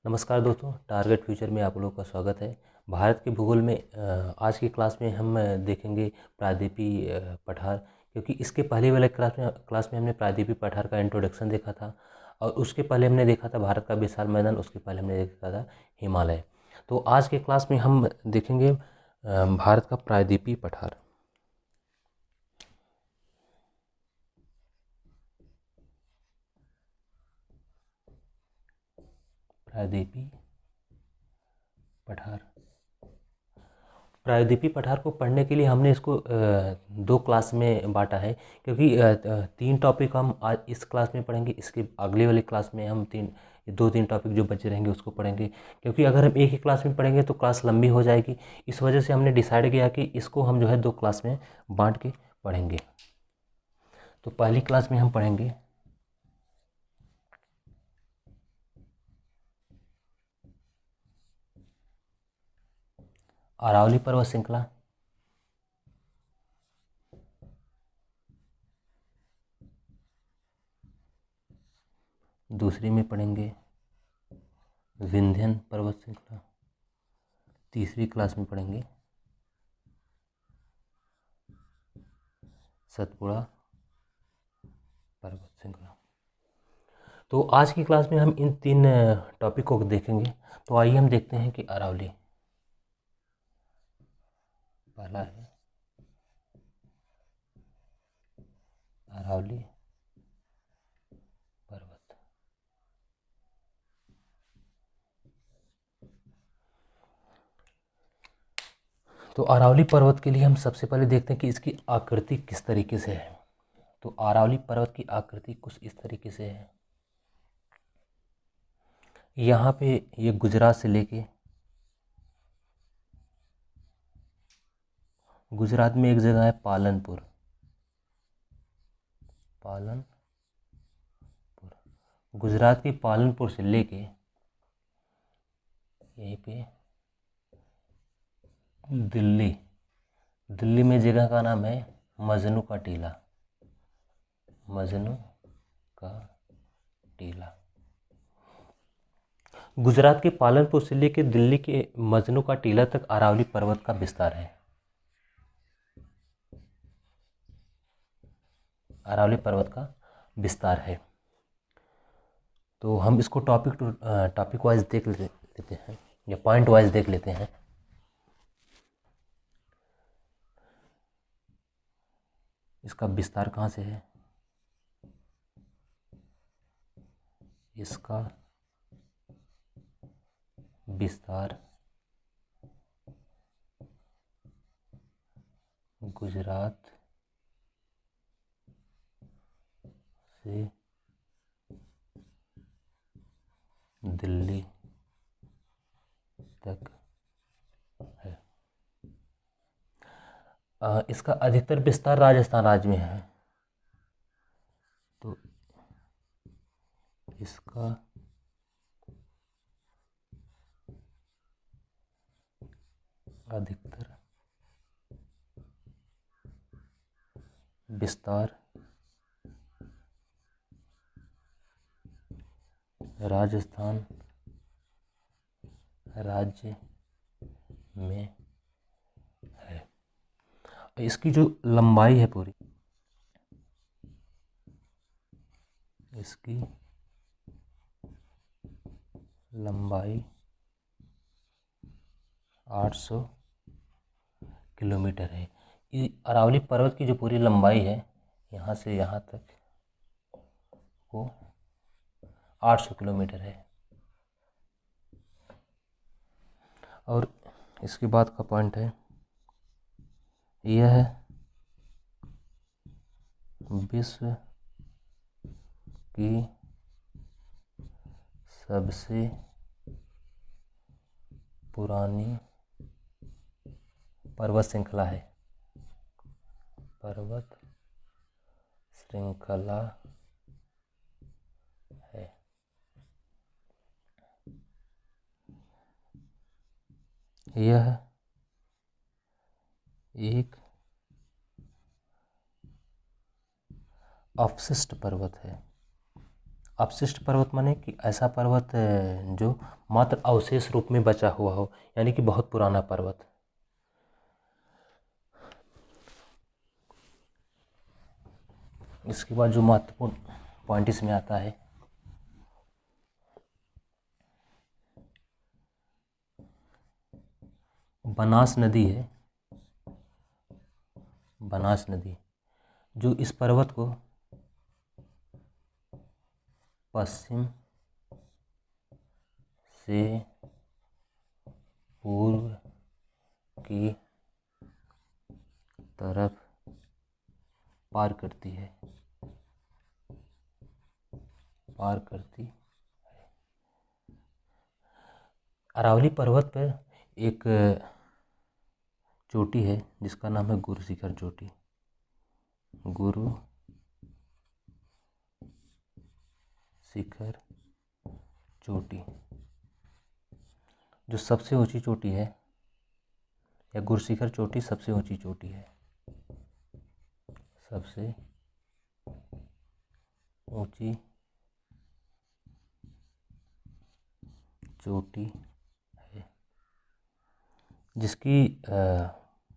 नमस्कार दोस्तों, target future में आप लोगों का स्वागत है। भारत के भूगोल में आज की क्लास में हम देखेंगे प्रायद्वीपी पठार। क्योंकि इसके पहले वाले क्लास में हमने प्रायद्वीपी पठार का इंट्रोडक्शन देखा था, और उसके पहले हमने देखा था भारत का विशाल मैदान, उसके पहले हमने देखा था हिमालय। तो आज के क्लास में हम देखेंगे भारत का प्रायद्वीपी पठार। प्रायद्वीपी पठार। प्रायद्वीपी पठार को पढ़ने के लिए हमने इसको दो क्लास में बांटा है। क्योंकि तीन टॉपिक हम आज इस क्लास में पढ़ेंगे, इसके अगले वाली क्लास में हम दो तीन टॉपिक जो बचे रहेंगे उसको पढ़ेंगे। क्योंकि अगर हम एक ही क्लास में पढ़ेंगे तो क्लास लंबी हो जाएगी। इस वजह से हमने डिसाइड किया कि इसको हम जो है दो क्लास में बांट के पढ़ेंगे। तो पहली क्लास में हम पढ़ेंगे अरावली पर्वत श्रृंखला। दूसरी में पढ़ेंगे विंध्यन पर्वत श्रृंखला। तीसरी क्लास में पढ़ेंगे सतपुड़ा पर्वत श्रृंखला। तो आज की क्लास में हम इन तीन टॉपिक को देखेंगे। तो आइए हम देखते हैं कि अरावली पहला है अरावली पर्वत। तो अरावली पर्वत के लिए हम सबसे पहले देखते हैं कि इसकी आकृति किस तरीके से है। तो अरावली पर्वत की आकृति कुछ इस तरीके से है। यहाँ पे ये गुजरात से लेके गुजरात में एक जगह है पालनपुर। गुजरात के पालनपुर से लेके यहीं पे दिल्ली में जगह का नाम है मजनू का टीला। मजनू का टीला। गुजरात के पालनपुर से लेकर दिल्ली के मजनू का टीला तक अरावली पर्वत का विस्तार है। अरावली पर्वत का विस्तार है। तो हम इसको टॉपिक वाइज देख लेते हैं, या पॉइंट वाइज देख लेते हैं। इसका विस्तार कहाँ से है? इसका विस्तार गुजरात से दिल्ली तक है। इसका अधिकतर विस्तार राजस्थान राज्य में है। तो इसका अधिकतर विस्तार राजस्थान राज्य में है। इसकी जो लंबाई है पूरी, इसकी लंबाई 800 किलोमीटर है। ये अरावली पर्वत की जो पूरी लंबाई है यहाँ से यहाँ तक वो 800 किलोमीटर है। और इसके बाद का पॉइंट है, यह है विश्व की सबसे पुरानी पर्वत श्रृंखला है। पर्वत श्रृंखला है। यह एक अवशिष्ट पर्वत है। अपशिष्ट पर्वत माने कि ऐसा पर्वत जो मात्र अवशेष रूप में बचा हुआ हो, यानी कि बहुत पुराना पर्वत। इसके बाद जो महत्वपूर्ण पॉइंट इसमें आता है, बनास नदी है। बनास नदी जो इस पर्वत को पश्चिम से पूर्व की तरफ पार करती है, अरावली पर्वत पर एक चोटी है जिसका नाम है गुरु शिखर चोटी। गुरु शिखर चोटी जो सबसे ऊंची चोटी है, या गुरु शिखर चोटी सबसे ऊंची चोटी है, सबसे ऊंची चोटी है, जिसकी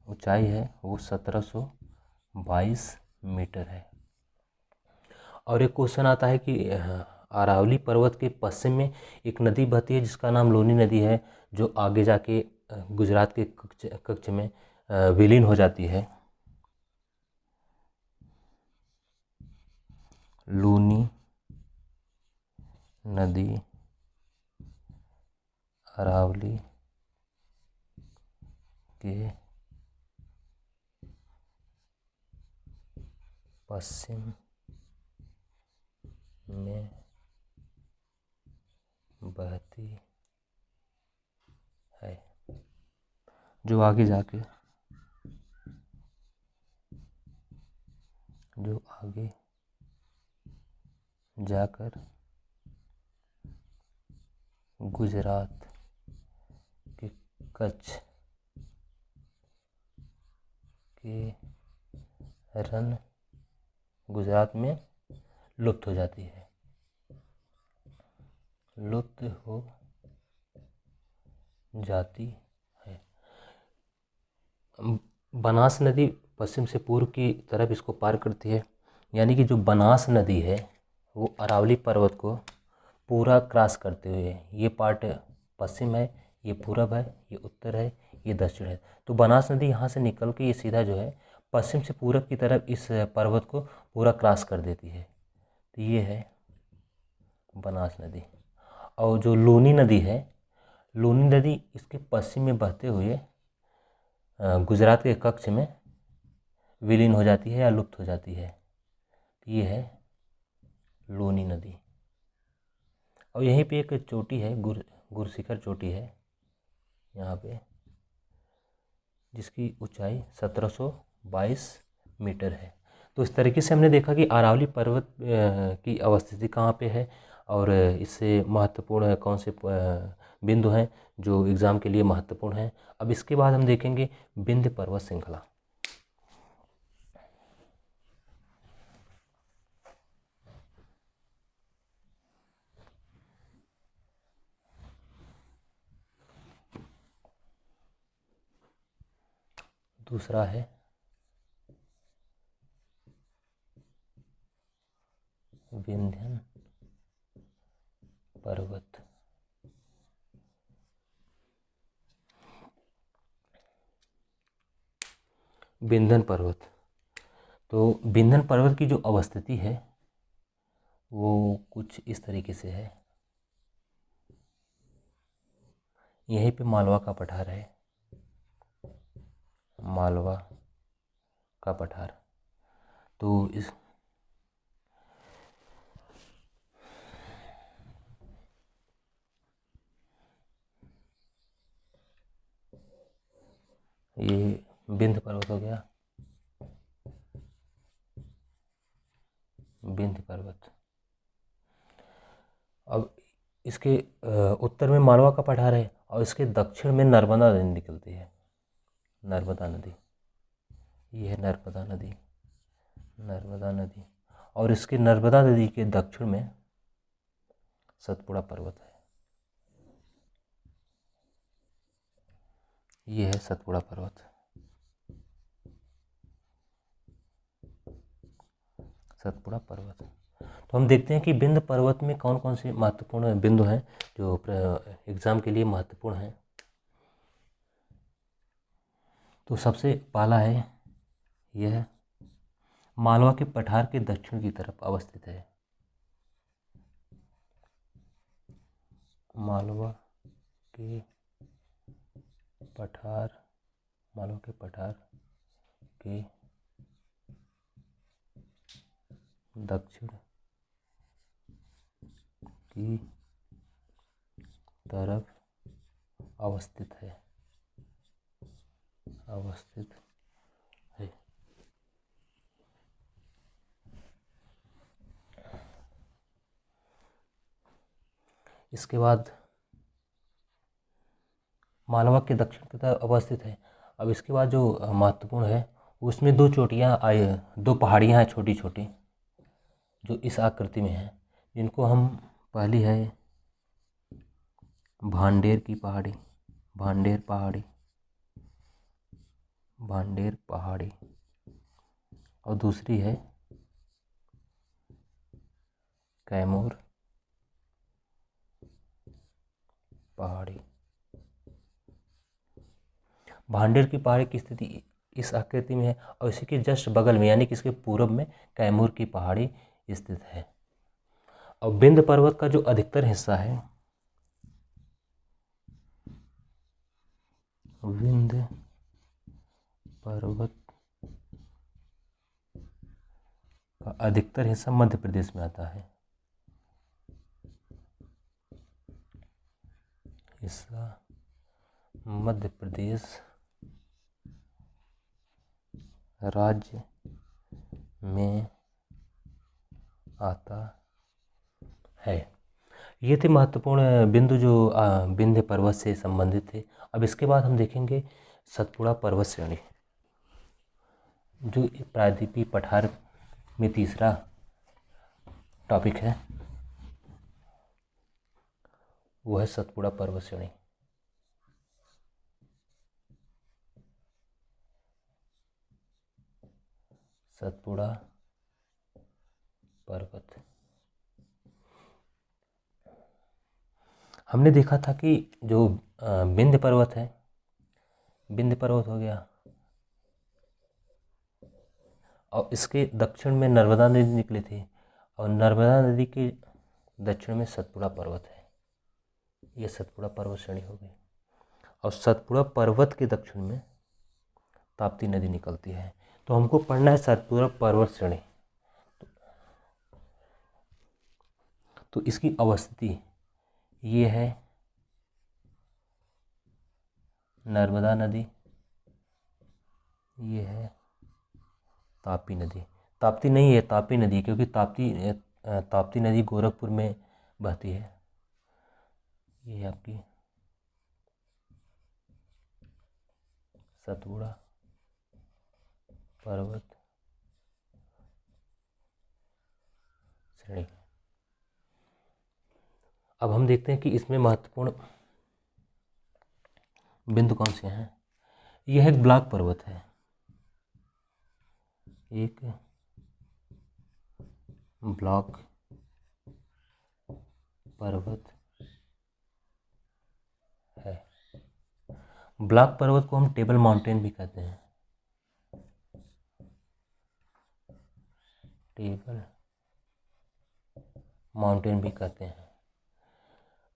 ऊंचाई है वो 1722 मीटर है। और एक क्वेश्चन आता है कि अरावली पर्वत के पश्चिम में एक नदी बहती है जिसका नाम लूनी नदी है, जो आगे जाके गुजरात के कच्छ में विलीन हो जाती है। लूनी नदी अरावली के पश्चिम में बहती है, जो आगे जाकर गुजरात के कच्छ के रन गुजरात में लुप्त हो जाती है, लुप्त हो जाती है। बनास नदी पश्चिम से पूर्व की तरफ इसको पार करती है, यानी कि जो बनास नदी है वो अरावली पर्वत को पूरा क्रॉस करते हुए, ये पार्ट पश्चिम है, ये पूरब है, ये उत्तर है, ये दक्षिण है। तो बनास नदी यहाँ से निकल के ये सीधा जो है पश्चिम से पूरब की तरफ इस पर्वत को पूरा क्रॉस कर देती है। तो ये है बनास नदी। और जो लूनी नदी है, लूनी नदी इसके पश्चिम में बहते हुए गुजरात के कच्छ में विलीन हो जाती है या लुप्त हो जाती है। तो ये है लूनी नदी। और यहीं पे एक चोटी है, गुरशिखर चोटी है यहाँ पे, जिसकी ऊंचाई 1722 मीटर है। तो इस तरीके से हमने देखा कि अरावली पर्वत की अवस्थिति कहाँ पे है और इससे महत्वपूर्ण कौन से बिंदु हैं जो एग्ज़ाम के लिए महत्वपूर्ण हैं। अब इसके बाद हम देखेंगे विंध्य पर्वत श्रृंखला। दूसरा है विंध्य पर्वत। विंध्य पर्वत, तो विंध्य पर्वत की जो अवस्थिति है वो कुछ इस तरीके से है। यहीं पे मालवा का पठार है, मालवा का पठार। तो इस ये विंध्य पर्वत हो गया, विंध्य पर्वत। अब इसके उत्तर में मालवा का पठार है और इसके दक्षिण में नर्मदा नदी निकलती है, नर्मदा नदी। ये है नर्मदा नदी, नर्मदा नदी। और इसके नर्मदा नदी के दक्षिण में सतपुड़ा पर्वत है। ये है सतपुड़ा पर्वत, सतपुड़ा पर्वत। तो हम देखते हैं कि विंध्य पर्वत में कौन कौन से महत्वपूर्ण बिंदु हैं जो एग्ज़ाम के लिए महत्वपूर्ण हैं। तो सबसे पहला है, यह मालवा के पठार के दक्षिण की तरफ अवस्थित है। मालवा के पठार, मालवा के पठार के दक्षिण की तरफ अवस्थित है, अवस्थित है। इसके बाद मालवा के दक्षिण की तरफ अवस्थित है। अब इसके बाद जो महत्वपूर्ण है, उसमें दो चोटियाँ आई, दो पहाड़ियाँ हैं छोटी छोटी, जो इस आकृति में हैं, जिनको हम, पहली है भांडेर की पहाड़ी, भांडेर पहाड़ी, भांडेर पहाड़ी, और दूसरी है कैमूर पहाड़ी। भांडेर की पहाड़ी की स्थिति इस आकृति में है और इसी के जस्ट बगल में यानी कि इसके पूर्व में कैमूर की पहाड़ी स्थित है। और विंध्य पर्वत का जो अधिकतर हिस्सा है, विंध्य पर्वत का अधिकतर हिस्सा मध्य प्रदेश में आता है। हिस्सा मध्य प्रदेश राज्य में आता है। ये थे महत्वपूर्ण बिंदु जो विंध्य पर्वत से संबंधित थे। अब इसके बाद हम देखेंगे सतपुड़ा पर्वत श्रेणी, जो प्रायद्वीपीय पठार में तीसरा टॉपिक है, वो है सतपुड़ा पर्वत श्रेणी। सतपुड़ा पर्वत, हमने देखा था कि जो विंध्य पर्वत है, विंध्य पर्वत हो गया और इसके दक्षिण में नर्मदा नदी निकली थी और नर्मदा नदी के दक्षिण में सतपुड़ा पर्वत है। ये सतपुड़ा पर्वत श्रेणी हो गई। और सतपुड़ा पर्वत के दक्षिण में ताप्ती नदी निकलती है। तो हमको पढ़ना है सतपुड़ा पर्वत श्रेणी। तो इसकी अवस्थिति ये है नर्मदा नदी, ये है तापी नदी। ताप्ती नहीं है, तापी नदी, क्योंकि ताप्ती नदी गोरखपुर में बहती है। ये है आपकी सतपुड़ा पर्वत श्रेणी। अब हम देखते हैं कि इसमें महत्वपूर्ण बिंदु कौन से हैं। यह एक ब्लॉक पर्वत है, एक ब्लॉक पर्वत है। ब्लॉक पर्वत को हम टेबल माउंटेन भी कहते हैं, टेबल माउंटेन भी कहते हैं।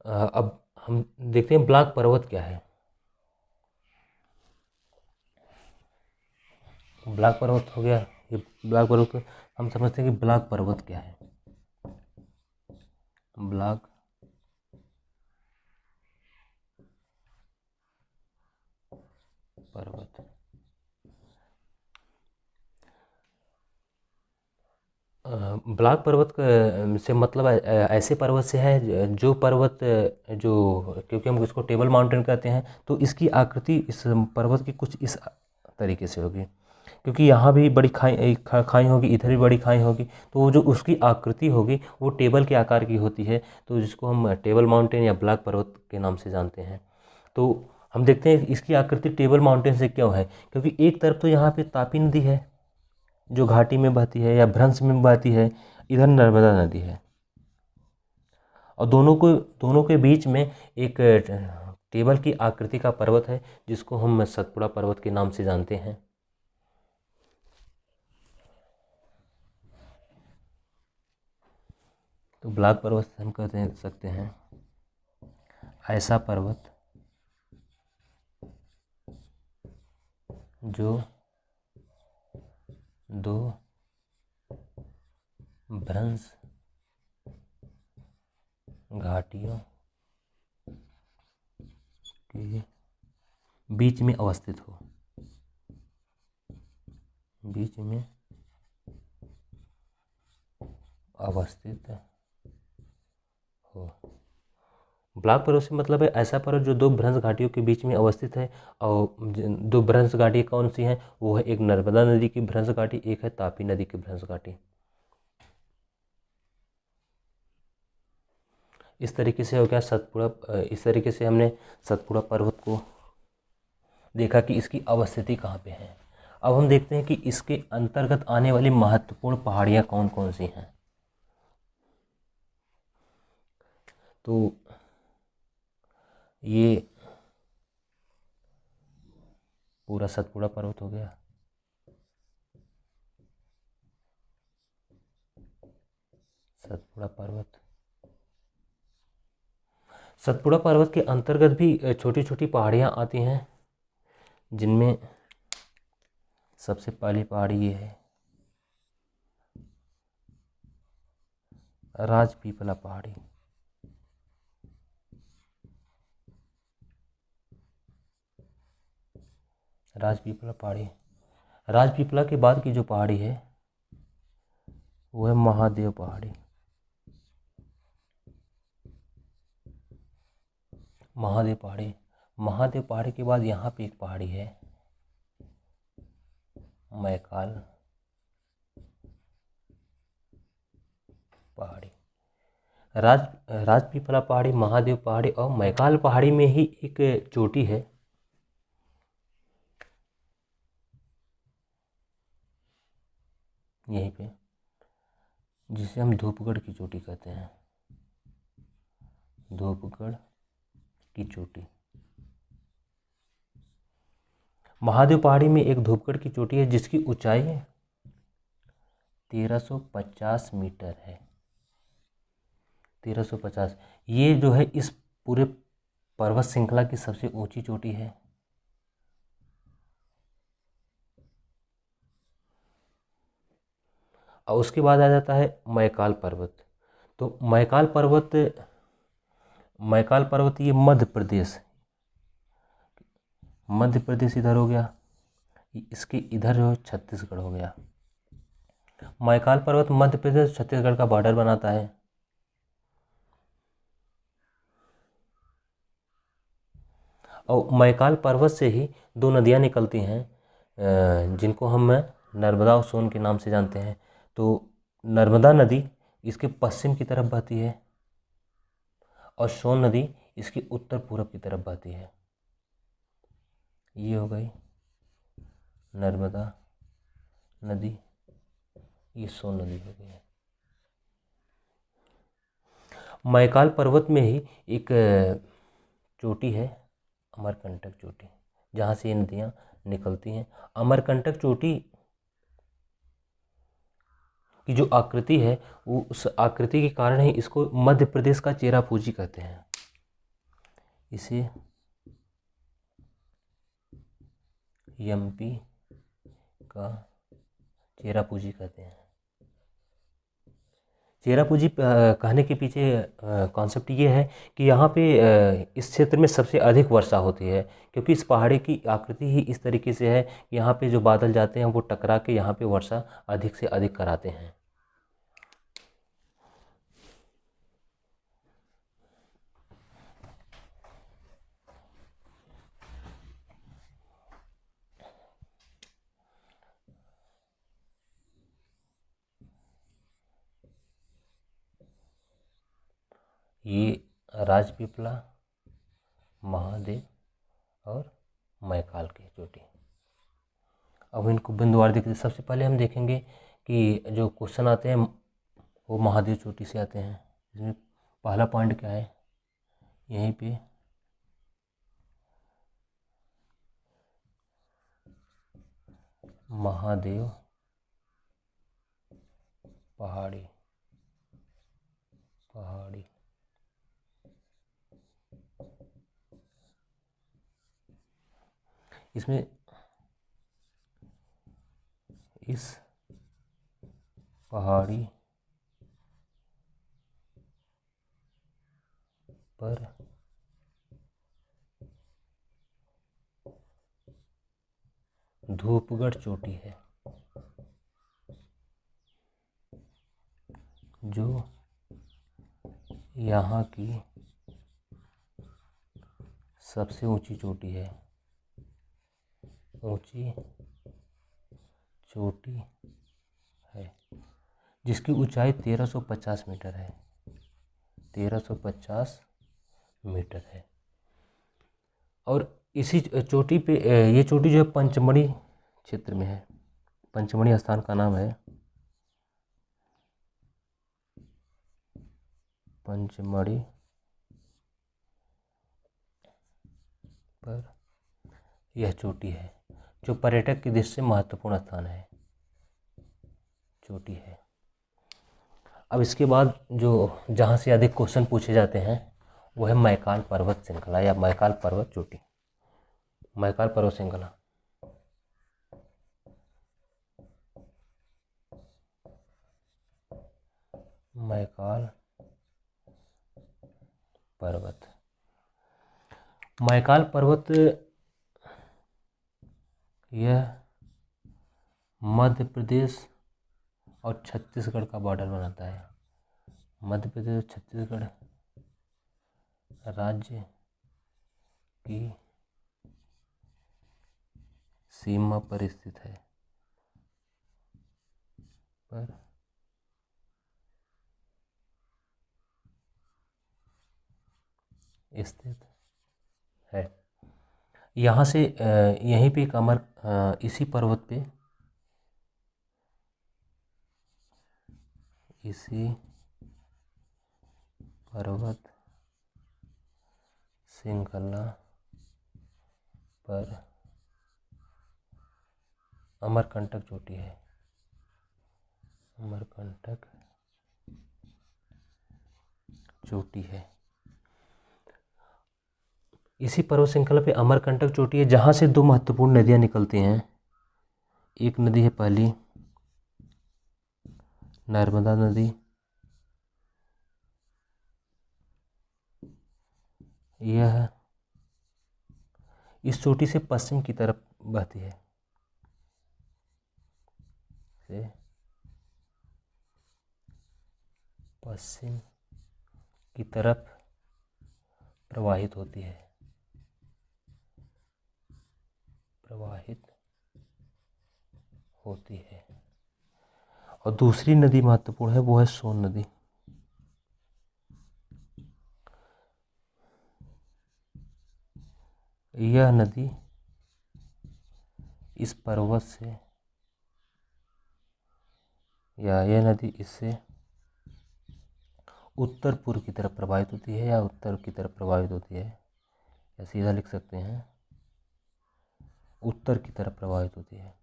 अब हम देखते हैं ब्लॉक पर्वत क्या है। ब्लॉक पर्वत हो गया, ये ब्लॉक पर्वत को हम समझते हैं कि ब्लॉक पर्वत क्या है। ब्लॉक पर्वत, ब्लॉक पर्वत से मतलब ऐसे पर्वत से है जो पर्वत जो, क्योंकि हम इसको टेबल माउंटेन कहते हैं, तो इसकी आकृति इस पर्वत की कुछ इस तरीके से होगी। क्योंकि यहाँ भी बड़ी खाई होगी, इधर भी बड़ी खाई होगी, तो वो जो उसकी आकृति होगी वो टेबल के आकार की होती है, तो जिसको हम टेबल माउंटेन या ब्लैक पर्वत के नाम से जानते हैं। तो हम देखते हैं इसकी आकृति टेबल माउंटेन से क्यों है, क्योंकि एक तरफ तो यहाँ पे तापी नदी है जो घाटी में बहती है या भ्रंश में बहती है, इधर नर्मदा नदी है, और दोनों के बीच में एक टेबल की आकृति का पर्वत है जिसको हम सतपुड़ा पर्वत के नाम से जानते हैं। तो ब्लैक पर्वत से हम कह सकते हैं ऐसा पर्वत जो दो भ्रंश घाटियों के बीच में अवस्थित हो, बीच में अवस्थित हो। ब्लैक पर्वत से मतलब है ऐसा पर्वत जो दो भ्रंश घाटियों के बीच में अवस्थित है, और दो भ्रंश घाटी कौन सी हैं, वो है एक नर्मदा नदी की भ्रंश घाटी, एक है तापी नदी की भ्रंश घाटी। इस तरीके से हो गया सतपुड़ा। इस तरीके से हमने सतपुड़ा पर्वत को देखा कि इसकी अवस्थिति कहाँ पे है। अब हम देखते हैं कि इसके अंतर्गत आने वाली महत्वपूर्ण पहाड़ियाँ कौन कौन सी हैं। तो ये पूरा सतपुड़ा पर्वत हो गया, सतपुड़ा पर्वत। सतपुड़ा पर्वत के अंतर्गत भी छोटी छोटी पहाड़ियाँ आती हैं, जिनमें सबसे पहली पहाड़ी ये है राजपीपला पहाड़ी। राजपीपला पहाड़ी, राजपीपला के बाद की जो पहाड़ी है वो है महादेव पहाड़ी। महादेव पहाड़ी, महादेव पहाड़ी के बाद यहाँ पे एक पहाड़ी है मैकाल पहाड़ी। राजपीपला पहाड़ी, महादेव पहाड़ी और मैकाल पहाड़ी में ही एक चोटी है, यहीं पे, जिसे हम धूपगढ़ की चोटी कहते हैं, धूपगढ़ की चोटी। महादेव पहाड़ी में एक धूपगढ़ की चोटी है जिसकी ऊंचाई 1350 मीटर है। 1350, ये जो है इस पूरे पर्वत श्रृंखला की सबसे ऊंची चोटी है। और उसके बाद आ जाता है मैकाल पर्वत। तो मैकाल पर्वत ये मध्य प्रदेश इधर हो गया, इसके इधर जो छत्तीसगढ़ हो गया। मैकाल पर्वत मध्य प्रदेश छत्तीसगढ़ का बॉर्डर बनाता है। और मैकाल पर्वत से ही दो नदियाँ निकलती हैं, जिनको हम नर्मदा और सोन के नाम से जानते हैं। तो नर्मदा नदी इसके पश्चिम की तरफ बहती है और सोन नदी इसके उत्तर पूरब की तरफ बहती है। ये हो गई नर्मदा नदी, ये सोन नदी हो गई है। मैकाल पर्वत में ही एक चोटी है अमरकंटक चोटी, जहाँ से ये नदियाँ निकलती हैं। अमरकंटक चोटी की जो आकृति है वो उस आकृति के कारण ही इसको मध्य प्रदेश का चेरापूंजी कहते हैं। इसे एमपी का चेरापूंजी कहते हैं। चेरापूंजी कहने के पीछे कॉन्सेप्ट ये है कि यहाँ पे इस क्षेत्र में सबसे अधिक वर्षा होती है, क्योंकि इस पहाड़ी की आकृति ही इस तरीके से है कि यहाँ पे जो बादल जाते हैं वो टकरा के यहाँ पे वर्षा अधिक से अधिक कराते हैं। ये राजपीपला, महादेव और मैकाल की चोटी। अब इनको बिंदुवार देखते, सबसे पहले हम देखेंगे कि जो क्वेश्चन आते हैं वो महादेव चोटी से आते हैं। इसमें पहला पॉइंट क्या है, यहीं पे महादेव पहाड़ी, इसमें इस पहाड़ी पर धूपगढ़ चोटी है, जो यहाँ की सबसे ऊंची चोटी है, ऊंची चोटी है, जिसकी ऊंचाई 1350 मीटर है, 1350 मीटर है। और इसी चोटी पे ये चोटी जो है पंचमढ़ी क्षेत्र में है। पंचमढ़ी स्थान का नाम है पंचमढ़ी पर यह चोटी है, जो पर्यटक की दृष्टि से महत्वपूर्ण स्थान है, चोटी है। अब इसके बाद जो जहाँ से अधिक क्वेश्चन पूछे जाते हैं वो है मैकाल पर्वत श्रृंखला या मैकाल पर्वत चोटी। मैकाल पर्वत श्रृंखला, मैकाल पर्वत, मैकाल पर्वत यह मध्य प्रदेश और छत्तीसगढ़ का बॉर्डर बनाता है। मध्य प्रदेश और छत्तीसगढ़ राज्य की सीमा पर स्थित है, यहाँ से यहीं पे एक इसी पर्वत पे, इसी पर्वत श्रृंखला पर अमरकंटक चोटी है, अमरकंटक चोटी है। इसी पर्वत श्रृंखला पे अमरकंटक चोटी है, जहाँ से दो महत्वपूर्ण नदियाँ निकलती हैं। एक नदी है पहली नर्मदा नदी, यह इस चोटी से पश्चिम की तरफ बहती है, से पश्चिम की तरफ प्रवाहित होती है, और दूसरी नदी महत्वपूर्ण है, वो है सोन नदी। यह नदी इस पर्वत से, या यह नदी इससे उत्तर पूर्व की तरफ प्रवाहित होती है, या उत्तर की तरफ प्रवाहित होती है, या सीधा लिख सकते हैं उत्तर की तरफ प्रवाहित होती है,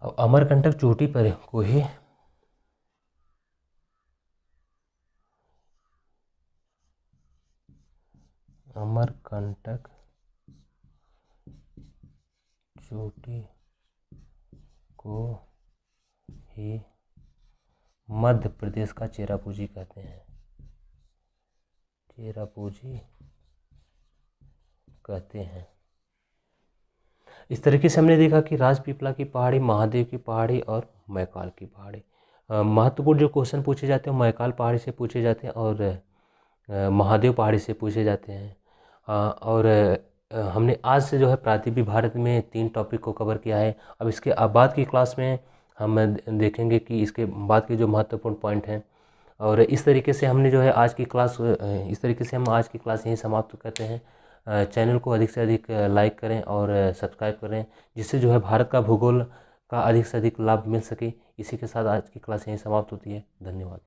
अब अमरकंटक चोटी पर को ही अमरकंटक चोटी को ही मध्य प्रदेश का चेरापूंजी कहते हैं, चेरापूंजी कहते हैं। इस तरीके से हमने देखा कि राजपीपला की पहाड़ी, महादेव की पहाड़ी और मैकाल की पहाड़ी। महत्वपूर्ण जो क्वेश्चन पूछे जाते हैं मैकाल पहाड़ी से पूछे जाते हैं और महादेव पहाड़ी से पूछे जाते हैं। और हमने आज से जो है प्रायद्वीपीय भारत में 3 टॉपिक को कवर किया है। अब इसके बाद की क्लास में हम देखेंगे कि इसके बाद के जो महत्वपूर्ण पॉइंट हैं। और इस तरीके से हमने जो है आज की क्लास इस तरीके से हम आज की क्लास यहीं समाप्त करते हैं। चैनल को अधिक से अधिक लाइक करें और सब्सक्राइब करें, जिससे जो है भारत का भूगोल का अधिक से अधिक लाभ मिल सके। इसी के साथ आज की क्लास यहीं समाप्त होती है। धन्यवाद।